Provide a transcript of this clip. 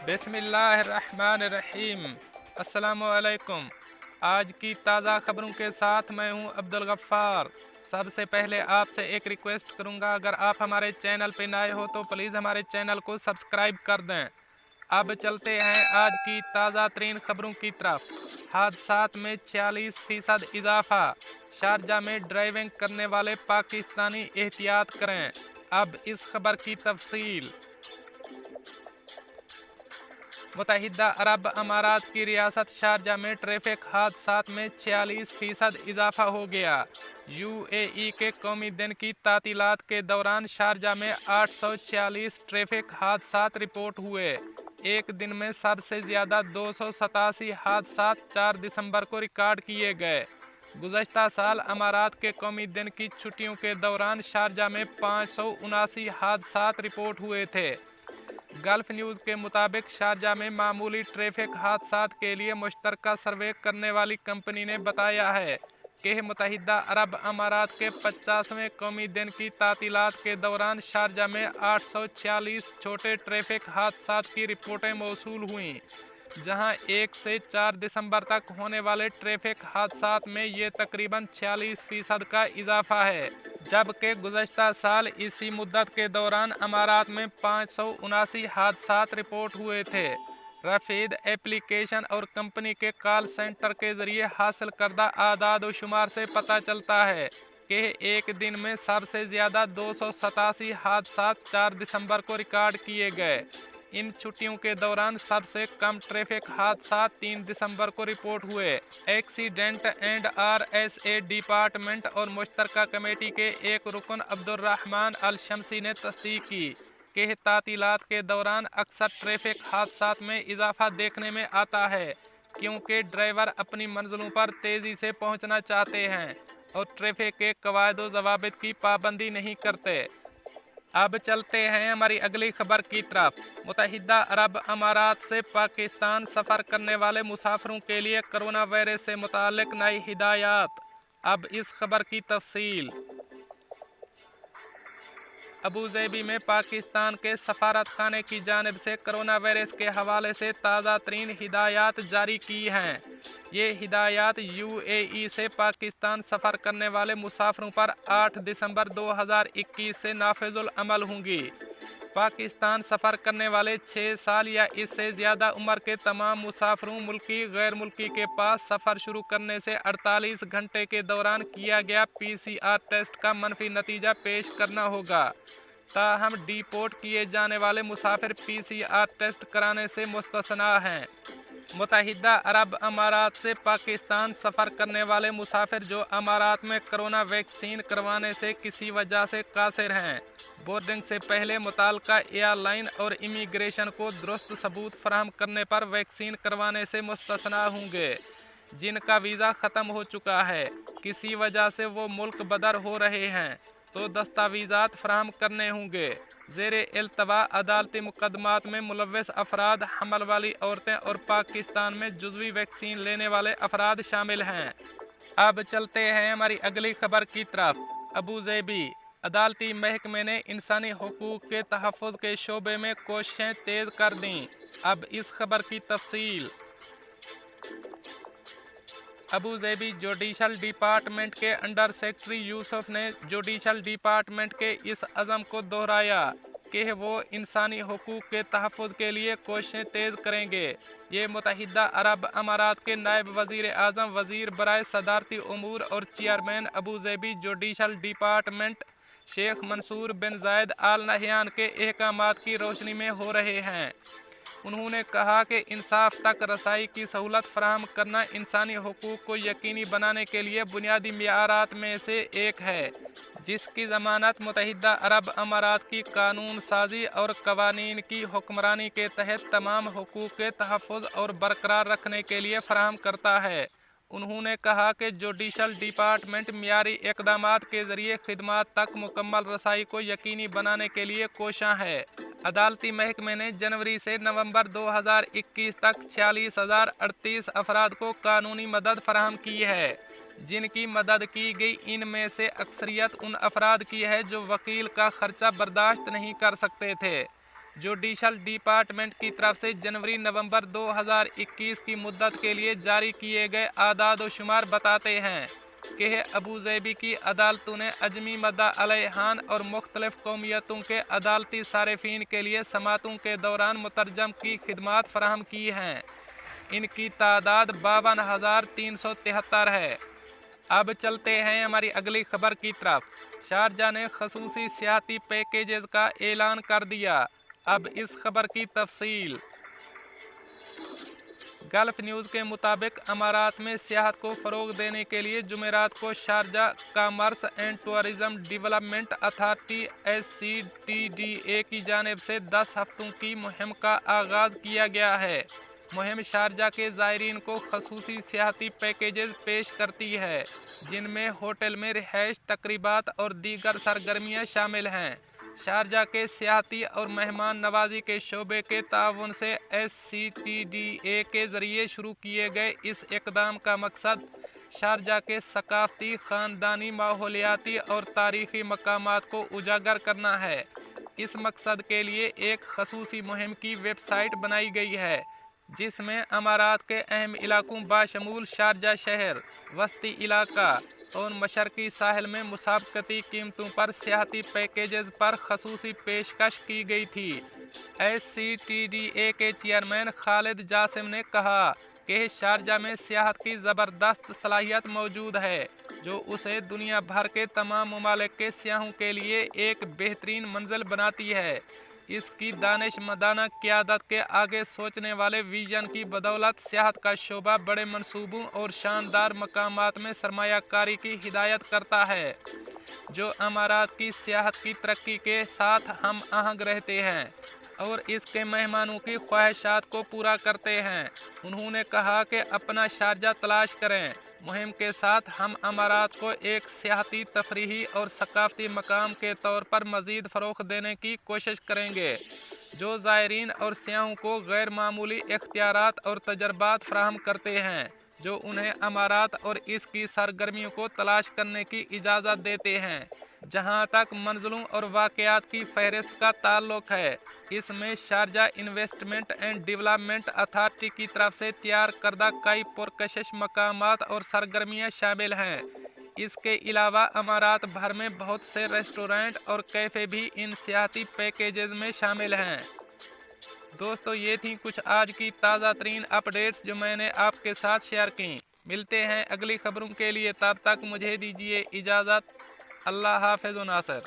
बिस्मिल्लाहिर्रहमानिर्रहीम। अस्सलामुअलैकुम। आज की ताज़ा खबरों के साथ मैं हूं अब्दुल गफ्फार। सबसे पहले आपसे एक रिक्वेस्ट करूंगा, अगर आप हमारे चैनल पे नए हो तो प्लीज़ हमारे चैनल को सब्सक्राइब कर दें। अब चलते हैं आज की ताज़ा तरीन खबरों की तरफ। हादसात में 46% इजाफा। शारजा में ड्राइविंग करने वाले पाकिस्तानी एहतियात करें। अब इस खबर की तफसील। मुत्तहिदा अरब अमारात की रियासत शारजा में ट्रैफिक हादसात में 46% इजाफा हो गया। यूएई के कौमी दिन की तातीलात के दौरान शारजा में 846 ट्रैफिक हादसात रिपोर्ट हुए। एक दिन में सबसे ज़्यादा 287 हादसात 4 दिसंबर को रिकॉर्ड किए गए। गुज़श्ता साल अमारात के कौमी दिन की छुट्टियों के दौरान शारजा में 579 हादसात रिपोर्ट हुए थे। गल्फ न्यूज़ के मुताबिक शारजा में मामूली ट्रैफिक हादसात के लिए मुश्तरका सर्वे करने वाली कंपनी ने बताया है कि मुत्तहिदा अरब अमारात के 50वें कौमी दिन की तातीलात के दौरान शारजा में 846 छोटे ट्रैफिक हादसात की रिपोर्टें मौसूल हुईं, जहां 1 से 4 दिसंबर तक होने वाले ट्रैफिक हादसात में ये तकरीबन 46% का इजाफा है, जबकि गुज़श्ता साल इसी मुद्दत के दौरान अमारात में 579 हादसात रिपोर्ट हुए थे। रफीद एप्लीकेशन और कंपनी के कॉल सेंटर के ज़रिए हासिल करदा आदाद व शुमार से पता चलता है कि एक दिन में सबसे ज़्यादा 287 हादसात 4 दिसंबर को रिकॉर्ड किए गए। इन छुट्टियों के दौरान सबसे कम ट्रैफिक हादसात 3 दिसंबर को रिपोर्ट हुए। एक्सीडेंट एंड आरएसए डिपार्टमेंट और मुश्तरका कमेटी के एक रुकन अब्दुर्रहमान अल शमसी ने तस्दीक की कि तातीलात के दौरान अक्सर ट्रैफिक हादसात में इजाफा देखने में आता है, क्योंकि ड्राइवर अपनी मंजिलों पर तेज़ी से पहुंचना चाहते हैं और ट्रैफिक के कवायद व ज़वाबित की पाबंदी नहीं करते। अब चलते हैं हमारी अगली खबर की तरफ। मुत्तहिदा अरब अमारात से पाकिस्तान सफ़र करने वाले मुसाफिरों के लिए कोरोना वायरस से मुताल्लिक नई हिदायत। अब इस खबर की तफसील। अबूज़ेबी में पाकिस्तान के सफारत खाने की जानिब से कोरोना वायरस के हवाले से ताज़ा तरीन हिदायत जारी की हैं। ये हिदायत यूएई से पाकिस्तान सफ़र करने वाले मुसाफिरों पर 8 दिसंबर 2021 से नाफिजुल अमल होंगी। पाकिस्तान सफ़र करने वाले 6 साल या इससे ज़्यादा उम्र के तमाम मुसाफिरों मुल्की गैर मुल्की के पास सफ़र शुरू करने से 48 घंटे के दौरान किया गया पीसीआर टेस्ट का मनफी नतीजा पेश करना होगा। ताहम डिपोर्ट किए जाने वाले मुसाफिर पीसीआर टेस्ट कराने से मुस्तस्ना हैं। मुत्तहिदा अरब अमारात से पाकिस्तान सफ़र करने वाले मुसाफिर जो अमारात में कोरोना वैक्सीन करवाने से किसी वजह से कासिर हैं, बोर्डिंग से पहले मुताल्लिका एयरलाइन और इमिग्रेशन को दुरुस्त सबूत फराहम करने पर वैक्सीन करवाने से मुस्तस्ना होंगे। जिनका वीज़ा ख़त्म हो चुका है, किसी वजह से वो मुल्क बदर हो रहे हैं, तो दस्तावेज़ात फराहम करने होंगे। ज़ेरे इल्तवा अदालती मुकदमात में मुलव्वस अफराद, हमल वाली औरतें और पाकिस्तान में जुज़वी वैक्सीन लेने वाले अफराद शामिल हैं। अब चलते हैं हमारी अगली खबर की तरफ। अबूज़ेबी अदालती महकमे ने इंसानी हुकूक के तहफ़्फ़ुज़ के शोबे में कोशिशें तेज़ कर दीं। अब इस खबर की तफसील। अबूज़ेबी जुडिशल डिपार्टमेंट के अंडर सेक्रेटरी यूसुफ ने जुडिशल डिपार्टमेंट के इस अज़म को दोहराया कि वो इंसानी हुकूक के तहफ़्फ़ुज़ के लिए कोशिशें तेज़ करेंगे। ये मुत्तहिदा अरब अमारात के नायब वज़ीर आज़म, वज़ीर बराए सदारती उमूर और chairman Abu Dhabi judicial department Sheikh Mansour bin Zayed Al Nahyan के अहकामात की रोशनी में हो रहे हैं। उन्होंने कहा कि इंसाफ तक रसाई की सहूलत फराहम करना इंसानी हुकूक को यकीनी बनाने के लिए बुनियादी मियारात में से एक है, जिसकी ज़मानत मुत्तहिदा अरब अमारात की कानून साजी और कवानीन की हुक्मरानी के तहत तमाम हुकूक के तहफ़्फ़ुज़ और बरकरार रखने के लिए फराहम करता है। उन्होंने कहा कि जुडिशल डिपार्टमेंट मियारी इक़दामात के ज़रिए खिदमात तक मुकम्मल रसाई को यकीनी बनाने के लिए कोशां है। अदालती महकमे ने जनवरी से नवंबर 2021 तक 46,038 अफराद को कानूनी मदद फराहम की है। जिनकी मदद की गई, इनमें से अक्सरियत उन अफराद की है जो वकील का खर्चा बर्दाश्त नहीं कर सकते थे। जुडिशल डिपार्टमेंट की तरफ से जनवरी-नवंबर 2021 की मुद्दत के लिए जारी किए गए आदाद-ओ-शुमार बताते हैं कि अबूज़ेबी की अदालतों ने अजमी मद्दा अलैहान और मुख्तलिफ कौमियतों के अदालती सारिफीन के लिए समातों के दौरान मुतरजम की खिदमात फराहम की हैं। इनकी तादाद 52,373 है। अब चलते हैं हमारी अगली खबर की तरफ। शारजा ने खसूसी सियाहती पैकेजेस का ऐलान कर दिया। अब इस खबर की तफसील। गल्फ न्यूज़ के मुताबिक अमारात में सियाहत को फ़रोग देने के लिए जुमेरात को Sharjah commerce and tourism development authority SCTDA की जानिब से 10 हफ्तों की मुहिम का आगाज़ किया गया है। मुहिम शारजा के ज़ायरीन को खसूसी सियाहती पैकेजेस पेश करती है, जिनमें होटल में रिहाइश, तकरीबात और दीगर सरगर्मियाँ शामिल हैं। शारजा के सियाहती और मेहमान नवाजी के शोबे के ताउन से SCTDA के ज़रिए शुरू किए गए इस इक़दाम का मकसद शारजा के सकाफ़ती, ख़ानदानी, माहौलियाती और तारीख़ी मकामात को उजागर करना है। इस मकसद के लिए एक खसूसी मुहिम की वेबसाइट बनाई गई है, जिसमें अमारात के अहम इलाकों बाशमूल शारजा शहर, वस्ती इलाका और मशरकी साहिल में मुसाबकती कीमतों पर सियाहती पैकेजेस पर खसूसी पेशकश की गई थी। SCTDA के चेयरमैन खालिद जासिम ने कहा कि शारजा में सियाहत की ज़बरदस्त सलाहियत मौजूद है, जो उसे दुनिया भर के तमाम ममालिक के सियाहों के लिए एक बेहतरीन मंजिल बनाती है। इसकी दानिशमंदाना क़यादत के आगे सोचने वाले विजन की बदौलत सियाहत का शोबा बड़े मंसूबों और शानदार मकामात में सरमायाकारी की हिदायत करता है, जो अमारात की सियाहत की तरक्की के साथ हम आहंग रहते हैं और इसके मेहमानों की ख्वाहिशात को पूरा करते हैं। उन्होंने कहा कि अपना शारजा तलाश करें। मुहिम के साथ हम अमारात को एक सियाहती, तफरीही और सकाफ़ती मकाम के तौर पर मज़ीद फ़रोग़ देने की कोशिश करेंगे, जो ज़ायरीन और सियाहों को गैर मामूली इख्तियारात और तजर्बात फ़राहम करते हैं, जो उन्हें अमारात और इसकी सरगर्मियों को तलाश करने की इजाज़त देते हैं। जहाँ तक मंजिलों और वाक़यात की फ़हरिस्त का ताल्लुक़ है, इसमें Sharjah investment and development authority की तरफ से तैयार करदा कई पुरकशिश मकामात और सरगर्मियाँ शामिल हैं। इसके अलावा अमारात भर में बहुत से रेस्टोरेंट और कैफ़े भी इन सियाहती पैकेजेस में शामिल हैं। दोस्तों, ये थी कुछ आज की ताज़ा तरीन अपडेट्स जो मैंने आपके साथ शेयर की। मिलते हैं अगली खबरों के लिए, तब तक मुझे दीजिए इजाज़त। अल्लाह हाफ़िज़ व नासिर।